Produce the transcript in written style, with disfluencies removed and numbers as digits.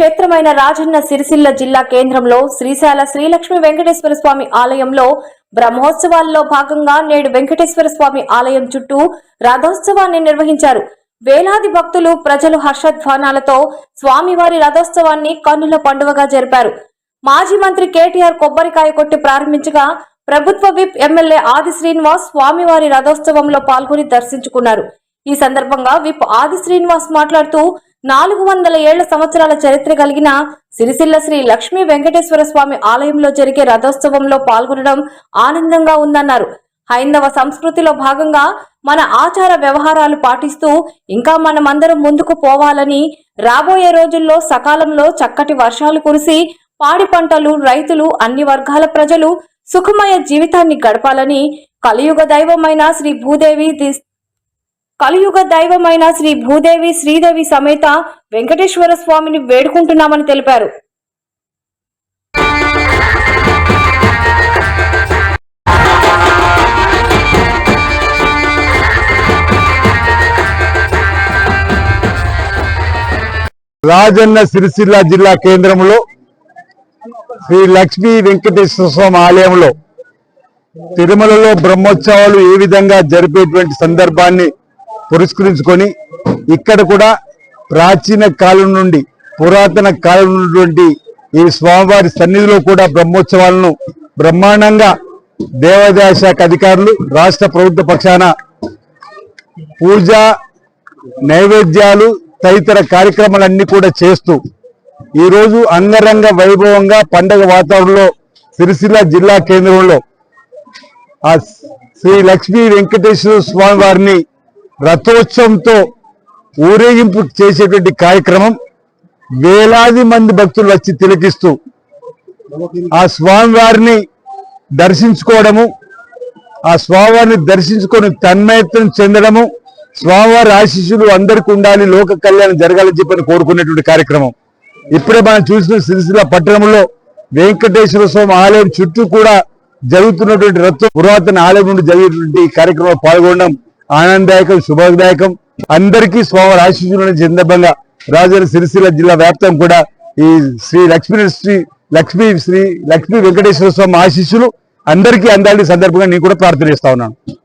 క్షేత్రమైన రాజన్న సిరిసిల్ల జిల్లా కేంద్రంలో శ్రీశైల శ్రీలక్ష్మి వెంకటేశ్వర స్వామి ఆలయంలో బ్రహ్మోత్సవాల్లో భాగంగా నేడు వెంకటేశ్వర స్వామి ఆలయం చుట్టూ రథోత్సవాన్ని నిర్వహించారు. వేలాది భక్తులు ప్రజలు హర్షధ్వానాలతో స్వామివారి రథోత్సవాన్ని కన్నుల పండువగా జరిపారు. మాజీ మంత్రి కేటీఆర్ కొబ్బరికాయ కొట్టి ప్రారంభించగా ప్రభుత్వ విప్ ఎమ్మెల్యే ఆది శ్రీనివాస్ స్వామివారి రథోత్సవంలో పాల్గొని దర్శించుకున్నారు. ఈ సందర్భంగా విప్ ఆది శ్రీనివాస్ మాట్లాడుతూ 400 ఏళ్ల సంవత్సరాల చరిత్ర కలిగిన సిరిసిల్ల శ్రీ లక్ష్మీ వెంకటేశ్వర స్వామి ఆలయంలో జరిగే రథోత్సవంలో పాల్గొనడం ఆనందంగా ఉందన్నారు. హైందవ సంస్కృతిలో భాగంగా మన ఆచార వ్యవహారాలు పాటిస్తూ ఇంకా మనమందరం ముందుకు పోవాలని, రాబోయే రోజుల్లో సకాలంలో చక్కటి వర్షాలు కురిసి పాడి పంటలు, రైతులు, అన్ని వర్గాల ప్రజలు సుఖమయ జీవితాన్ని గడపాలని కలియుగ దైవమైన శ్రీ భూదేవి శ్రీదేవి సమేత వెంకటేశ్వర స్వామిని వేడుకుంటున్నామని తెలిపారు. రాజన్న సిరిసిల్ల జిల్లా కేంద్రంలో శ్రీ లక్ష్మీ వెంకటేశ్వర స్వామి ఆలయంలో తిరుమలలో బ్రహ్మోత్సవాలు ఏ విధంగా జరిపేటువంటి సందర్భాన్ని పురస్కరించుకొని ఇక్కడ కూడా ప్రాచీన కాలం నుండి పురాతన కాలం ఉన్నటువంటి ఈ స్వామివారి సన్నిధిలో కూడా బ్రహ్మోత్సవాలను బ్రహ్మాండంగా దేవాదాయ శాఖ అధికారులు రాష్ట్ర ప్రభుత్వ పక్షాన పూజ, నైవేద్యాలు తదితర కార్యక్రమాలన్నీ కూడా చేస్తూ ఈరోజు అంగరంగ వైభవంగా పండగ వాతావరణంలో సిరిసిల్ల జిల్లా కేంద్రంలో ఆ శ్రీ లక్ష్మీ వెంకటేశ్వర స్వామి వారిని రథోత్సవంతో ఊరేగింపు చేసేటువంటి కార్యక్రమం వేలాది మంది భక్తులు వచ్చి తిలకిస్తూ ఆ స్వామివారిని దర్శించుకోవడము, ఆ స్వామివారిని దర్శించుకొని తన్మయత్వం చెందడము, స్వామివారి ఆశీస్సులు అందరికీ ఉండాలి, లోక కళ్యాణం జరగాలని చెప్పని కోరుకునేటువంటి కార్యక్రమం. ఇప్పుడే మనం చూసిన సిరిసిల్ల పట్టణంలో వెంకటేశ్వర స్వామి ఆలయం చుట్టూ కూడా జరుగుతున్నటువంటి రథం పురాతన ఆలయం నుండి జరిగేటువంటి కార్యక్రమంలో పాల్గొనడం ఆనందదాయకం, శుభదాయకం. అందరికీ స్వామివారి ఆశీస్సులు సందర్భంగా రాజన్న సిరిసిల్ల జిల్లా వ్యాప్తం కూడా ఈ శ్రీ లక్ష్మీ వెంకటేశ్వర స్వామి ఆశీస్సులు అందరికీ అందాలని సందర్భంగా నేను కూడా ప్రార్థన చేస్తా ఉన్నాను.